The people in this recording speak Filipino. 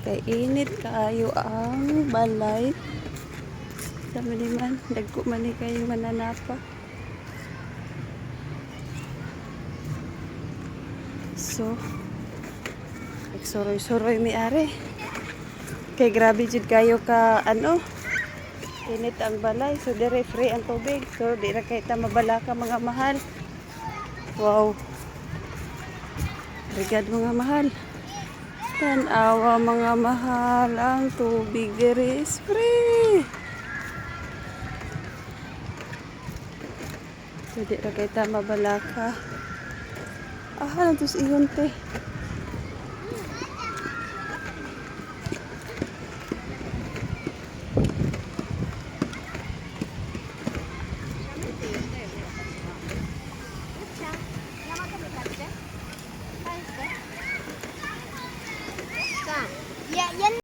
Kay init kaayo ang balay. Sama di man, dagko man ni kayo mananapa. So, nagsuroy-suroy mi are. Kay grabe jud kayo ka ano, init ang balay. So, dire free ang tubig. So, di ra kay ta mabalaka mga mahal. Wow. Rigad mga mahal. Tanawa mga mahal, ang tubig dire is free. So, di ra kay ta mabalaka. Nantos iyon te.